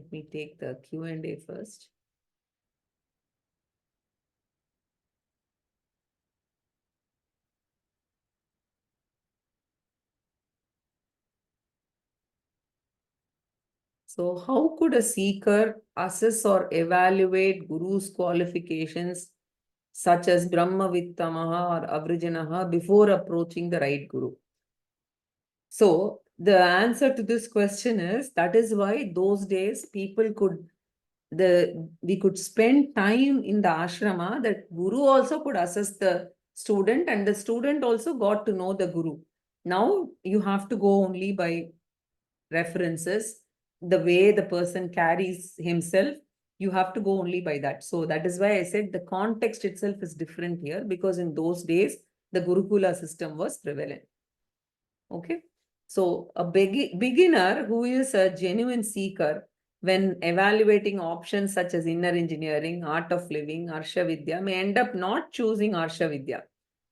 Let me take the Q&A first. So how could a seeker assess or evaluate Guru's qualifications such as Brahmavittamaha or Avrijanaha before approaching the right Guru? So the answer to this question is, that is why those days people could, we could spend time in the ashrama, that Guru also could assess the student and the student also got to know the Guru. Now you have to go only by references, the way the person carries himself, you have to go only by that. So that is why I said the context itself is different here, because in those days, the Gurukula system was prevalent. Okay. So a beginner who is a genuine seeker, when evaluating options such as inner engineering, art of living, Arsha Vidya, may end up not choosing Arsha Vidya.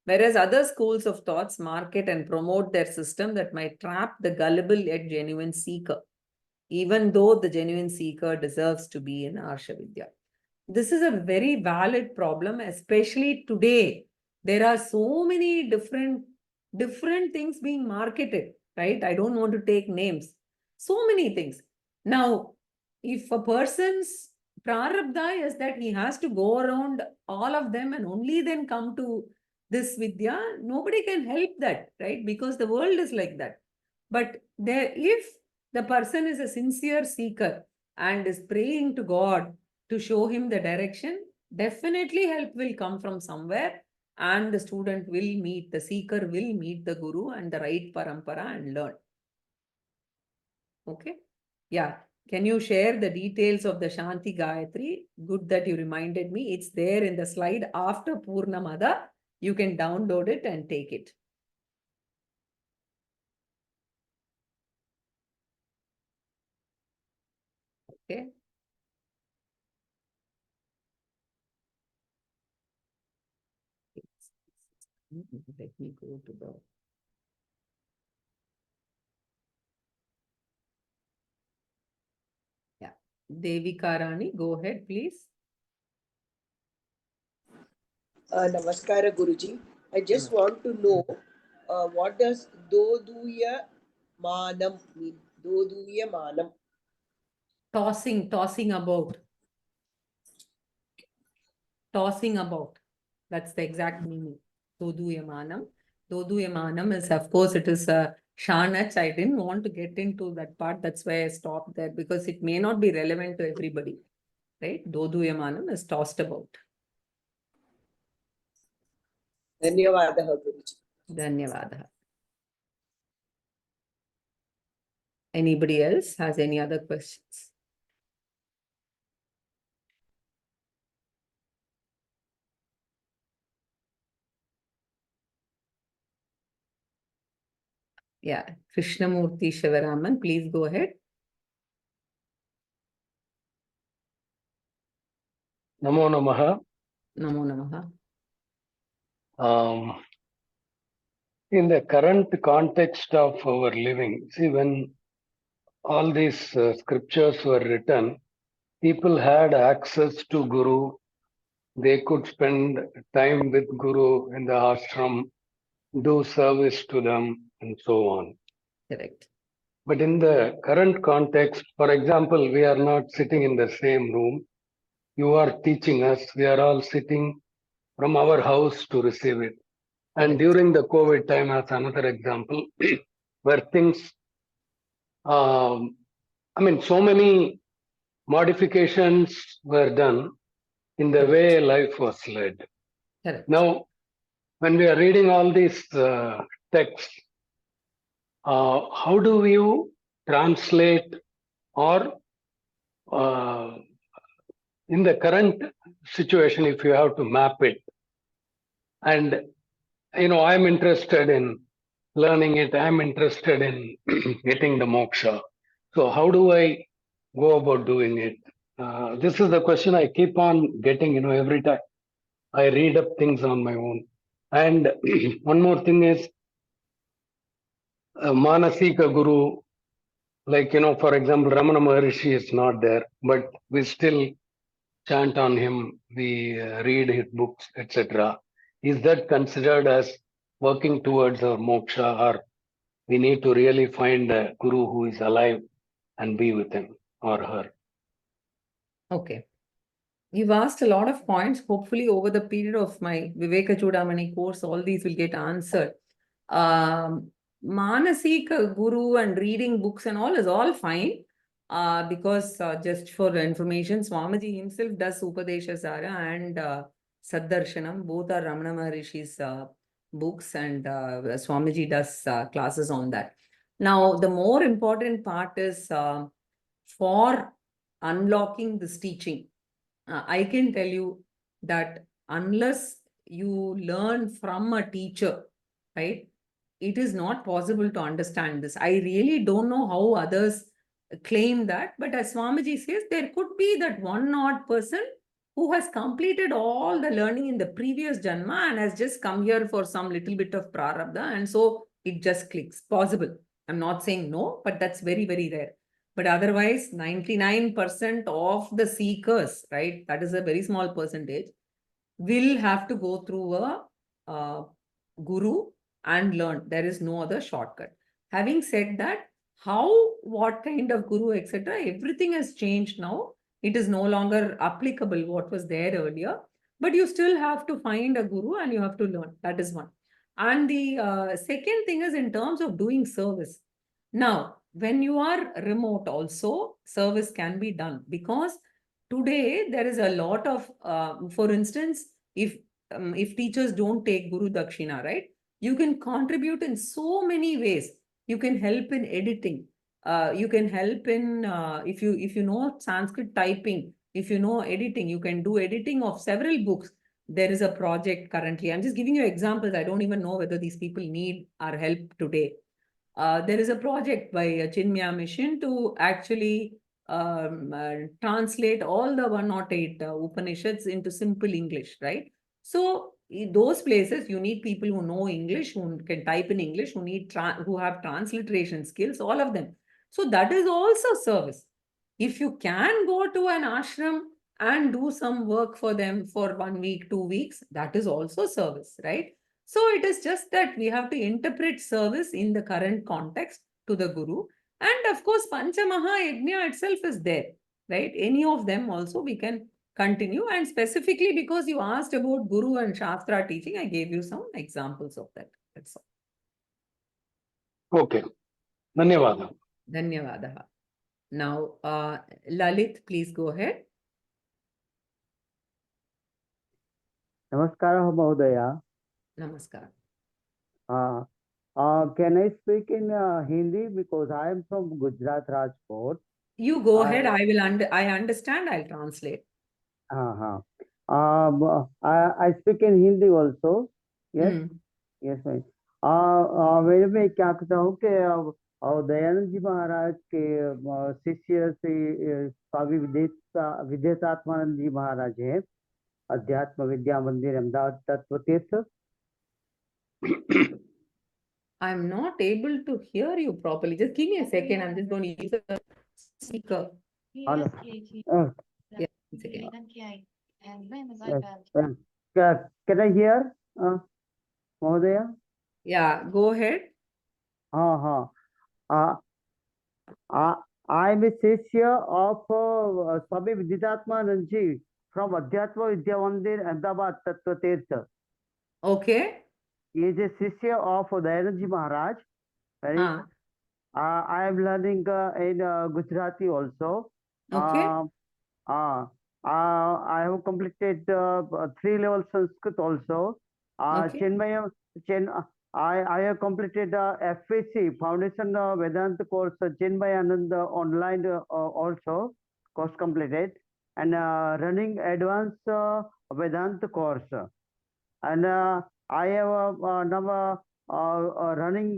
Whereas other schools of thoughts market and promote their system that might trap the gullible yet genuine seeker, even though the genuine seeker deserves to be in Arsha Vidya. This is a very valid problem, especially today. There are so many different things being marketed, right? I don't want to take names. So many things. Now, if a person's prarabdha is that he has to go around all of them and only then come to this Vidya, nobody can help that, right? Because the world is like that. But if the person is a sincere seeker and is praying to God to show him the direction, definitely help will come from somewhere, and the student will meet, the seeker will meet the Guru and the right parampara and learn. Okay? Yeah. Can you share the details of the Shanti Gayatri? Good that you reminded me. It's there in the slide after Purnamada. You can download it and take it. Okay. Let me go to the... Yeah. Devika Rani, go ahead, please. Namaskara, Guruji. I just want to know what does Doduya Manam mean? Doduya Manam. Tossing about. Tossing about. That's the exact meaning. Doduyamanam. Doduyamanam is, of course, it is a Shanach. I didn't want to get into that part. That's why I stopped there, because it may not be relevant to everybody. Right? Doduyamanam is tossed about. Dhanyavadaha, Guruji. Dhanyavadaha. Anybody else has any other questions? Yeah, Krishnamurti Sivaraman, please go ahead. Namo Namaha. Namo Namaha. In the current context of our living, see, when all these scriptures were written, people had access to Guru. They could spend time with Guru in the ashram, do service to them, and so on. Correct. But in the current context, for example, we are not sitting in the same room. You are teaching us. We are all sitting from our house to receive it. And during the COVID time, as another example, where things, so many modifications were done in the way life was led. Correct. Now, when we are reading all these texts, how do you translate, or in the current situation, if you have to map it? And, I'm interested in learning it. I'm interested in getting the moksha. So how do I go about doing it? This is the question I keep on getting, every time I read up things on my own. And one more thing is Manasika Guru, Like, for example, Ramana Maharishi is not there, but we still chant on him, we read his books, etc. Is that considered as working towards our moksha, or we need to really find a guru who is alive and be with him or her? Okay. You've asked a lot of points. Hopefully, over the period of my Vivekachudamani course, all these will get answered. Manasika guru and reading books and all is all fine. Because just for information, Swamiji himself does Upadesha Sara and Saddarshanam. Both are Ramana Maharishi's books, and Swamiji does classes on that. Now, the more important part is for unlocking this teaching. I can tell you that unless you learn from a teacher, right, it is not possible to understand this. I really don't know how others claim that, but as Swamiji says, there could be that one odd person who has completed all the learning in the previous janma and has just come here for some little bit of prarabdha, and so it just clicks. Possible. I'm not saying no, but that's very, very rare. But otherwise, 99% of the seekers, right, that is a very small percentage, will have to go through a guru and learn. There is no other shortcut. Having said that, how, what kind of guru, etc., everything has changed now. It is no longer applicable what was there earlier, but you still have to find a guru and you have to learn. That is one. And the second thing is in terms of doing service. Now, when you are remote also, service can be done, because today there is a lot of, for instance, if teachers don't take Guru Dakshina, right, you can contribute in so many ways. You can help in editing. You can help in, if you know Sanskrit typing, if you know editing, you can do editing of several books. There is a project currently. I'm just giving you examples. I don't even know whether these people need our help today. There is a project by Chinmaya Mission to actually translate all the 108 Upanishads into simple English, right? So in those places, you need people who know English, who can type in English, who have transliteration skills, all of them. So that is also service. If you can go to an ashram and do some work for them for 1 week, 2 weeks, that is also service, right? So it is just that we have to interpret service in the current context to the guru. And of course, Panchamaha Yajna itself is there, right? Any of them also we can continue. And specifically because you asked about guru and Shastra teaching, I gave you some examples of that. That's all. Okay. Dhanyavada. Dhanyavadaha. Now, Lalit, please go ahead. Namaskara, Mahodaya. Namaskar. Can I speak in Hindi, because I am from Gujarat, Rajkot? You go ahead. I understand. I'll translate. I speak in Hindi also. Yes, yes, ma'am. मैं क्या कहता हूँ कि दयानंद जी महाराज के शिष्य से स्वामी विदेशात्मानंद जी महाराज हैं, अध्यात्म विद्या मंदिर अहमदाबाद तत्व तीर्थ. I'm not able to hear you properly. Just give me a second. I'm just going to use the speaker. Hello. Yeah, one second. Can I hear, Mahodaya? Yeah, go ahead. I am a Shishya of Swami Viditatmanand ji from Adhyatma Vidya Mandir, Ahmedabad, Tattva Tirtha. Okay. He is a Shishya of Dayanand ji Maharaj. I am learning in Gujarati also. Okay. I have completed 3 levels Sanskrit also. Okay. I have completed FPC Foundation Vedanta course, Chinmayanand online also course completed, and running advanced Vedanta course. And I have now running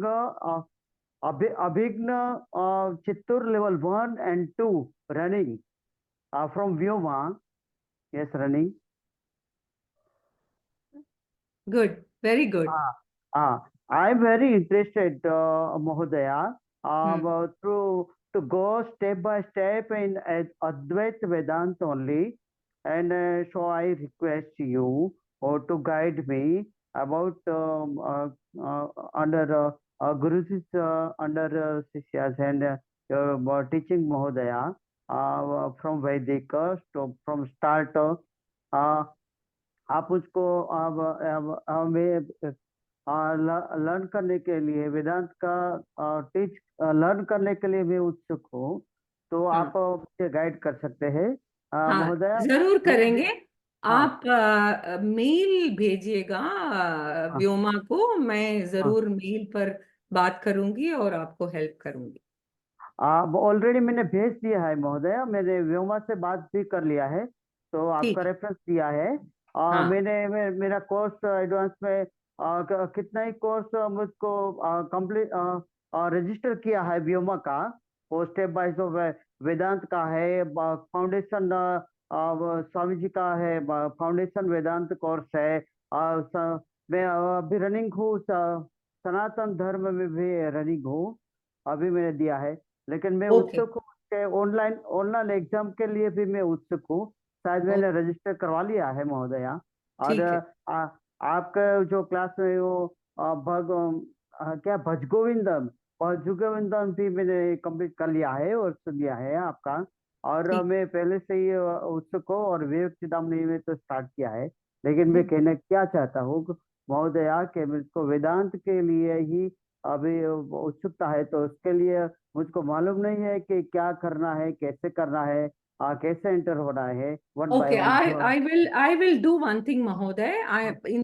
Abhigna Chittur level 1 and 2 running from Vyoma. Yes, running. Good. Very good. I am very interested, Mahodaya, through to go step by step in Advaita Vedanta only. And so I request you to guide me about under Guruji's under Sishyas and teaching Mahodaya from Vedic from start. आप उसको हमें learn करने के लिए वेदांत का teach learn करने के लिए मैं उत्सुक हूँ, तो आप मुझे गाइड कर सकते हैं हाँ, महोदया? जरूर करेंगे। हाँ, आप मेल भेजिएगा हाँ, व्योमा को, मैं हाँ। जरूर मेल पर बात करूंगी और आपको हेल्प करूंगी। ऑलरेडी मैंने भेज दिया है महोदया, मैंने व्योमा से बात भी कर लिया है, तो ठीक आपका है। रेफरेंस दिया है। हाँ, मेरा कोर्स एडवांस में कितना ही कोर्स मुझको कंप्लीट रजिस्टर किया है व्योमा का, वो स्टेप बाय स्टेप वेदांत का है, फाउंडेशन स्वामी जी का है, फाउंडेशन वेदांत कोर्स है। मैं अभी रनिंग हूँ, सनातन धर्म में भी रनिंग हूँ, अभी मैंने दिया है। लेकिन मैं ओके, उत्सुक हूँ कि ऑनलाइन ऑनलाइन एग्जाम के लिए भी मैं उत्सुक हूँ, शायद मैंने रजिस्टर करवा लिया है महोदया। और ठीक है। आपका जो क्लास में वो क्या भजगोविंदम भजगोविंदम भी मैंने कंप्लीट कर लिया है और सुन लिया है आपका। और ठीक। मैं पहले से ही उत्सुक हूँ और विवेकचूडामणि में तो स्टार्ट किया है। लेकिन मैं हम्म, कहना क्या चाहता हूँ महोदया कि मुझको वेदांत के लिए ही अभी उत्सुकता है, तो उसके लिए मुझको मालूम नहीं है कि क्या करना है, कैसे करना है, कैसे एंटर होना है, one by Okay, one. I will do one thing, Mahoday. In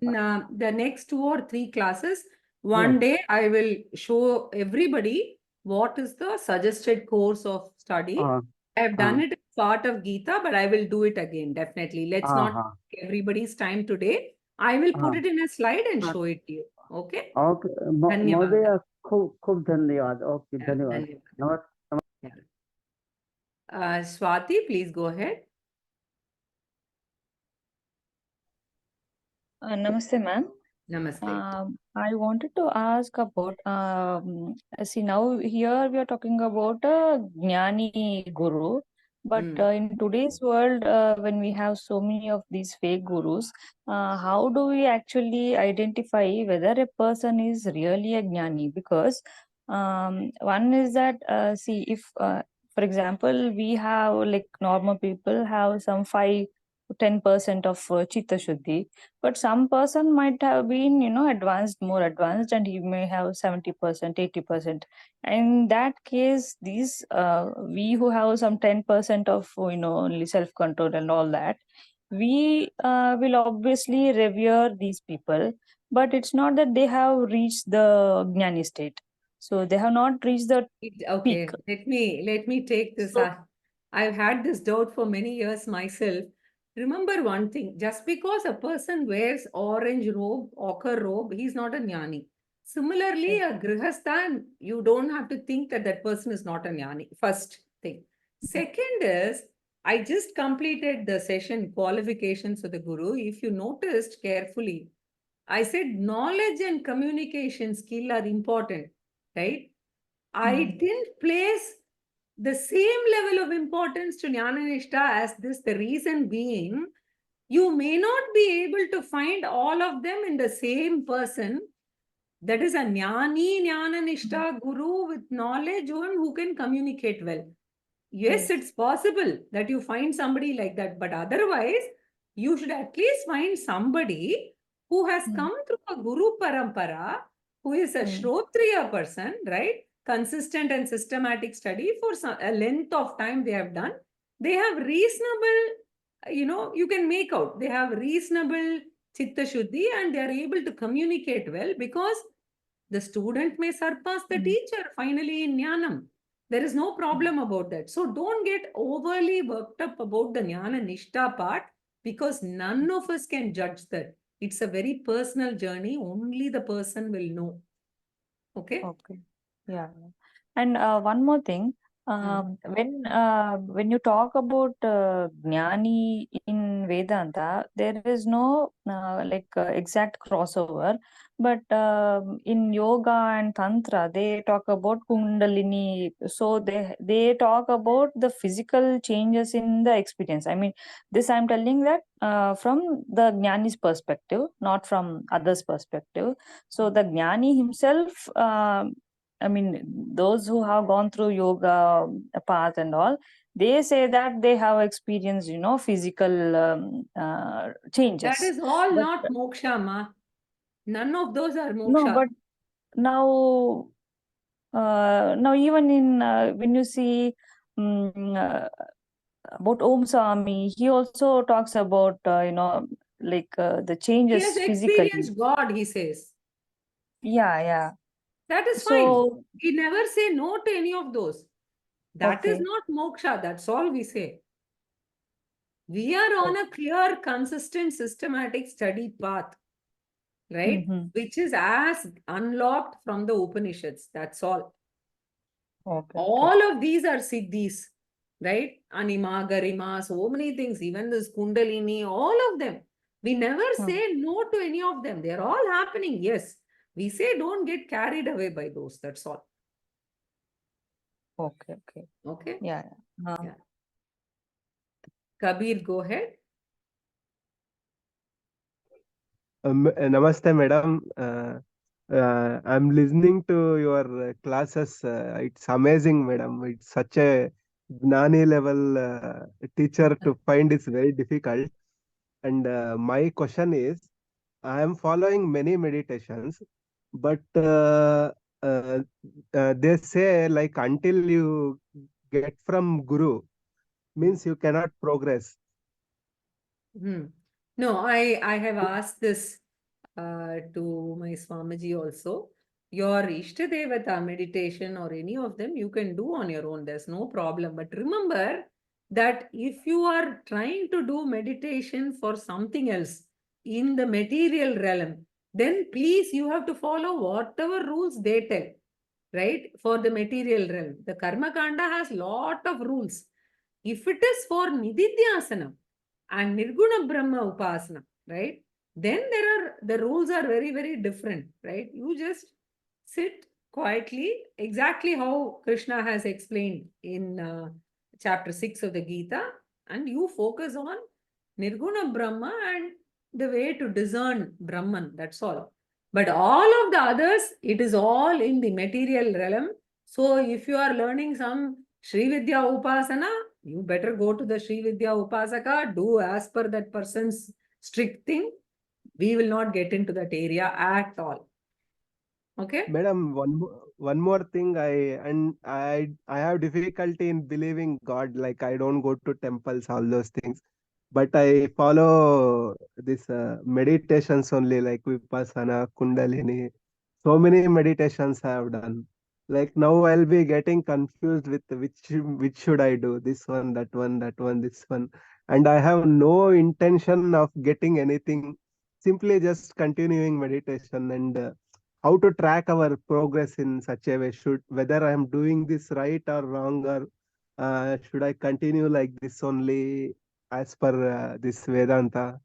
the next 2 or 3 classes, one day I will show everybody what is the suggested course of study. हाँ, I have done हाँ, it as part of Gita, but I will do it again, definitely. Let's हाँ, not हाँ, take everybody's time today. I will put हाँ। it in a slide and show it to you. Okay? Okay धन्यवाद। महोदया, खूब खूब धन्यवाद। Okay, धन्यवाद। धन्यवाद। नमस्कार। Swati, please go ahead. Namaste, ma'am. Namaste. I wanted to ask about, see, now here we are talking about a Jnani Guru, but in today's world, when we have so many of these fake gurus, how do we actually identify whether a person is really a Jnani? Because one is that, see, if, for example, we have like normal people have some 5-10% of Chitta Shuddhi, but some person might have been, advanced, more advanced, and he may have 70%, 80%. In that case, these we who have some 10% of, only self-control and all that, we will obviously revere these people, but it's not that they have reached the Jnani state. So they have not reached the Okay, peak. let me take this. So, I've had this doubt for many years myself. Remember one thing, just because a person wears orange robe, ochre robe, he's not a jnani. Similarly, a grihastha, you don't have to think that that person is not a jnani. First thing. Second is, I just completed the session qualifications of the guru. If you noticed carefully, I said knowledge and communication skill are important, right? I didn't place the same level of importance to Jnana Nishta as this. The reason being, you may not be able to find all of them in the same person. That is a Jnani, Jnana Nishta guru with knowledge, one who can communicate well. Yes, it's possible that you find somebody like that, but otherwise, you should at least find somebody who has come through a guru parampara, who is a Shrotriya person, right? Consistent and systematic study for a length of time they have done. They have reasonable, you can make out, they have reasonable chitta shuddhi and they are able to communicate well because the student may surpass the teacher finally in Jnanam. There is no problem about that. So don't get overly worked up about the Jnana Nishta part because none of us can judge that. It's a very personal journey. Only the person will know. Okay? okay. Yeah. And one more thing, When you talk about Jnani in Vedanta, there is no exact crossover, but in yoga and tantra they talk about kundalini. So they talk about the physical changes in the experience. I mean, this I'm telling that from the Jnani's perspective, not from others' perspective. So the Jnani himself. I mean, those who have gone through yoga path and all, they say that they have experienced, physical changes. That is all But not moksha, ma. None of those are no, moksha. but now even in when you see about Om Swami, he also talks about the He changes has physically. experienced God, he says. Yeah. That is fine. So We never say no to any of those. That is okay. not moksha. That's all we say. We are on a clear, consistent, systematic study path, right? Mm-hmm. Which is as unlocked from the Upanishads. That's all. Okay. All of these are siddhis, right? Anima, garima, so many things, even this kundalini, all of them. We never say no to any of them. They're all happening. Yes. We say don't get carried away by those. That's all. Okay. Okay. Yeah. Yeah. Kabir, go ahead. Namaste, madam. I'm listening to your classes. It's amazing, madam. It's such a Gnani level teacher to find is very difficult. And my question is, I am following many meditations, but they say like until you get from Guru, means you cannot progress. No, I have asked this to my Swamiji also. Your Ishtadevata meditation or any of them you can do on your own. There's no problem. But remember that if you are trying to do meditation for something else in the material realm, then please you have to follow whatever rules they tell, right? For the material realm. The Karma Kanda has lot of rules. If it is for Nididhyasana and Nirguna Brahma Upasana, right? Then the rules are very, very different, right? You just sit quietly, exactly how Krishna has explained in chapter 6 of the Gita, and you focus on Nirguna Brahma and the way to discern Brahman, that's all. But all of the others, it is all in the material realm. So if you are learning some Sri Vidya Upasana, you better go to the Sri Vidya Upasaka, do as per that person's strict thing. We will not get into that area at all. Okay? Madam, one more thing, I have difficulty in believing God. Like I don't go to temples, all those things, but I follow this meditations only, like Vipassana, Kundalini. So many meditations I have done. Like now I'll be getting confused with which should I do? This one, that one, this one, and I have no intention of getting anything. Simply just continuing meditation and. How to track our progress in such a way, should whether I am doing this right or wrong, or should I continue like this only as per this Vedanta.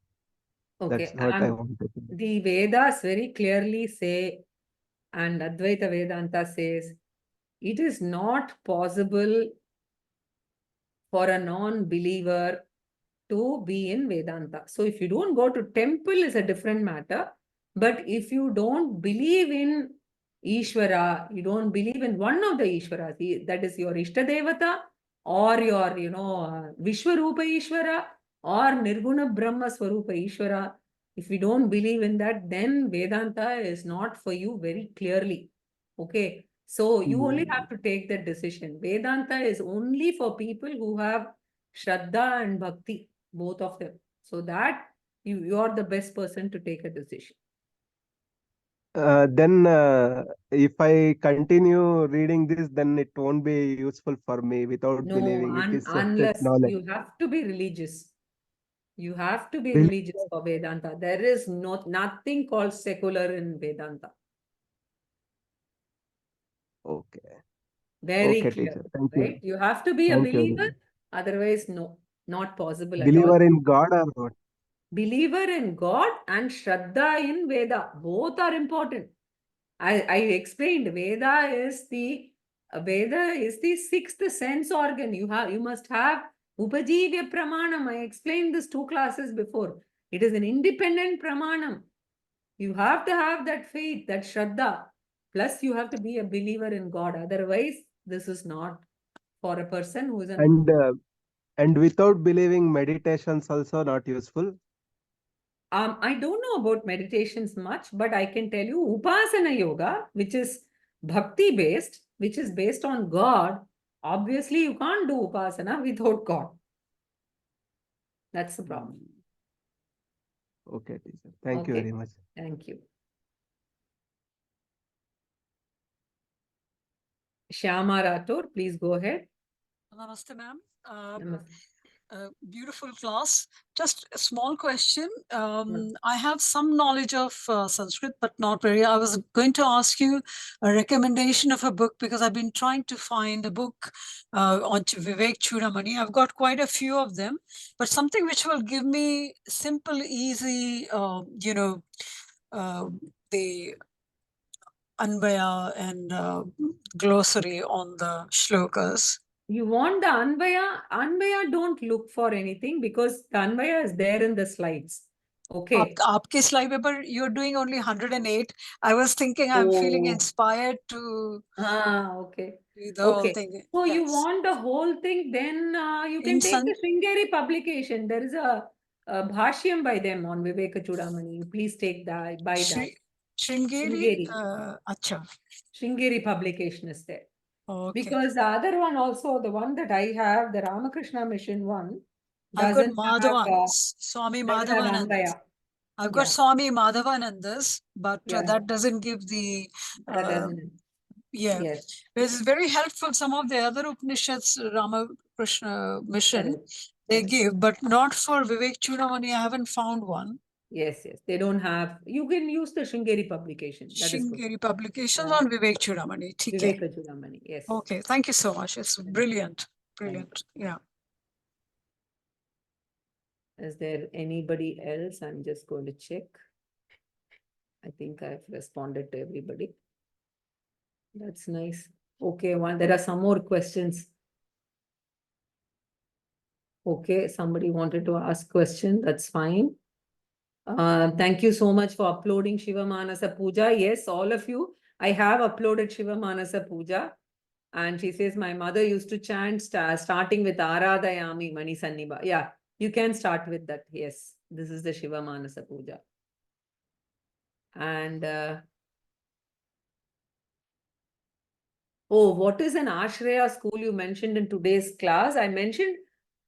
That's Okay. what I wanted to know. The Vedas very clearly say, and Advaita Vedanta says, it is not possible for a non-believer to be in Vedanta. So if you don't go to temple is a different matter. But if you don't believe in Ishvara, you don't believe in one of the Ishvaras, that is your Ishtadevata or your, Vishwarupa Ishvara or Nirguna Brahma Swarupa Ishvara, if you don't believe in that, then Vedanta is not for you very clearly. Okay. So you only have to take that decision. Vedanta is only for people who have Shraddha and Bhakti, both of them. So that you are the best person to take a decision. Then if I continue reading this, then it won't be useful for me without No, believing. It is just unless knowledge. you have to be religious. You have to be Really? religious for Vedanta. There is nothing called secular in Vedanta. Okay. Very Okay, clear, teacher. Thank right? you. You have to be a Thank you very believer, much. otherwise, no, not possible at all. Believer in God or what? Believer in God and Shraddha in Veda. Both are important. I explained Veda is the sixth sense organ. You must have Upajivya Pramanam. I explained this 2 classes before. It is an independent Pramanam. You have to have that faith, that Shraddha. Plus, you have to be a believer in God. Otherwise, this is not for a person who is an. And without believing, meditations also not useful. I don't know about meditations much, but I can tell you Upasana Yoga, which is bhakti based, which is based on God. Obviously, you can't do Upasana without God. That's the problem. Okay, teacher. Thank you Okay. very much. Thank you. Shyama Rathore, please go ahead. Namaste, ma'am. Namaste. Beautiful class. Just a small question. I have some knowledge of Sanskrit, but not very. I was going to ask you a recommendation of a book because I've been trying to find a book on Vivekachudamani. I've got quite a few of them, but something which will give me simple, easy, the Anvaya and glossary on the shlokas. You want the Anvaya? Anvaya, don't look for anything because the Anvaya is there in the slides. Okay. Aapke slide paper, you're doing only 108. I was thinking I'm feeling inspired to Okay. do the whole Okay. thing. So you Yes. want the whole thing, then you can In take the Sringeri publication. There is a bhashyam by them on Vivekachudamani. Please take that, buy that. Sringeri? Sringeri. Acha. Sringeri publication is there. Okay. Because the other one also, the one that I have, the Ramakrishna Mission one, I've got doesn't Madhava, have Swami doesn't have Madhavananda's. Anvaya. I've got Swami Madhavananda's, but Yeah. that doesn't give the That doesn't. yeah. Yes. It's very helpful. Some of the other Upanishads, Ramakrishna Mission, Correct. they Correct. give, but not for Vivekachudamani. I haven't found one. Yes, yes. They don't have. You can use the Sringeri publication. That is good. Sringeri publications on Vivekachudamani. Vivekachudamani. Yes. Okay. Thank you so much. It's brilliant. Brilliant. Yeah. Is there anybody else? I'm just going to check. I think I've responded to everybody. That's nice. Okay, there are some more questions. Okay, somebody wanted to ask question. That's fine. Thank you so much for uploading Shiva Manasa Puja. Yes, all of you. I have uploaded Shiva Manasa Puja. And she says, my mother used to chant starting with Aradayami Mani Sanniba. Yeah, you can start with that. Yes, this is the Shiva Manasa Puja. And what is an Ashraya school you mentioned in today's class? I mentioned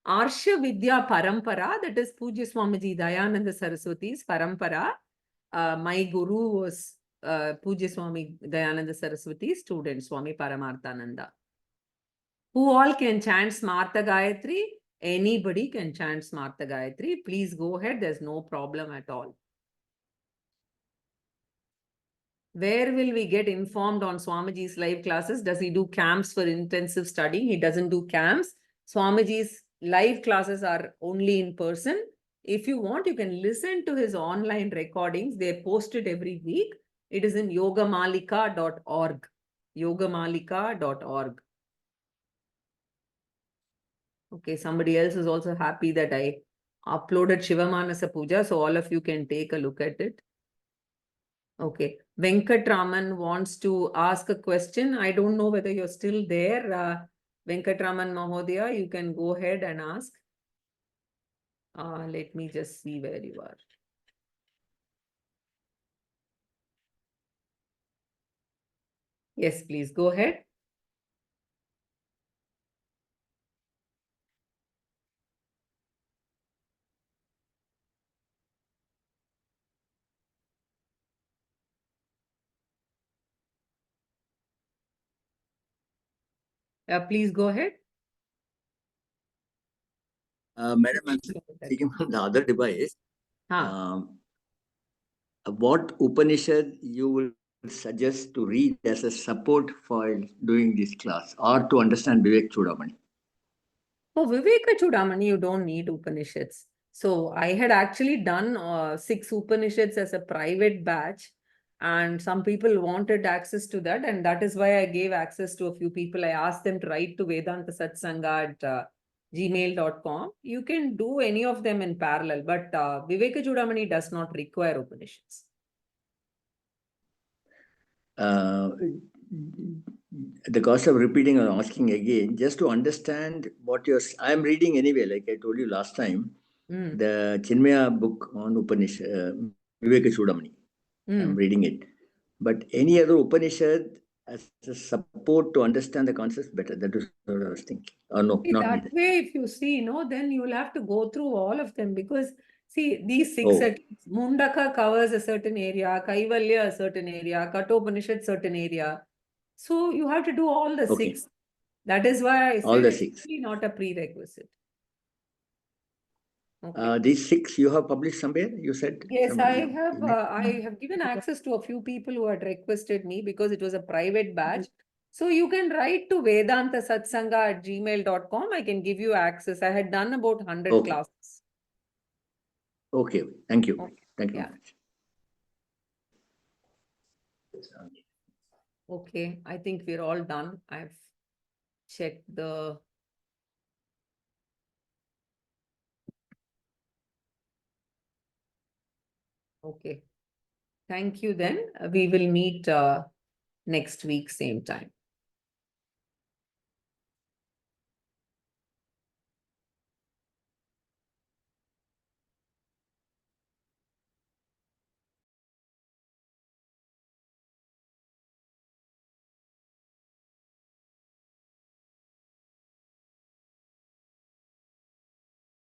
Arsha Vidya Parampara, that is Pujya Swamiji Dayananda Saraswati's Parampara. My guru was Pujya Swami Dayananda Saraswati's student, Swami Paramarthananda. Who all can chant Smartha Gayatri? Anybody can chant Smartha Gayatri. Please go ahead. There's no problem at all. Where will we get informed on Swamiji's live classes? Does he do camps for intensive studying? He doesn't do camps. Swamiji's live classes are only in person. If you want, you can listen to his online recordings. They're posted every week. It is in yogamalika.org. yogamalika.org. Okay, somebody else is also happy that I uploaded Shiva Manasa Puja, so all of you can take a look at it. Okay, Venkatraman wants to ask a question. I don't know whether you're still there. Venkatraman Mahodaya, you can go ahead and ask. Let me just see where you are. Yes, please go ahead. Please go ahead. Madam, I'm speaking from the other device. What Upanishad you will suggest to read as a support for doing this class or to understand Vivekachudamani? For Vivekachudamani, you don't need Upanishads. So I had actually done 6 Upanishads as a private batch, and some people wanted access to that, and that is why I gave access to a few people. I asked them to write to Vedanta Satsanga at gmail.com. You can do any of them in parallel, but Vivekachudamani does not require Upanishads. The cost of repeating or asking again, just to understand what you're... I'm reading anyway, like I told you last time, the Chinmaya book on Upanishad, Vivekachudamani. I'm reading it. But any other Upanishad as a support to understand the concepts better. That is what I was thinking. Or no, See, not that needed. way, if you see, then you will have to go through all of them, because see, these 6 Oh. sections, Mundaka covers a certain area, Kaivalya a certain area, Kathopanishad certain area. So you have to do all the Okay. 6. That is why I All said the it's 6. really not a prerequisite. Okay. These 6 you have published somewhere, you said? Yes, somewhere. I have given access to a few people who had requested me because it was a private batch. So you can write to Vedanta Satsanga at gmail.com. I can give you access. I had done about 100 Okay. classes. Okay. Thank you. Okay. Thank you Yeah. very much. Okay, I think we're all done. I've checked the... Okay. Thank you then. We will meet next week, same time.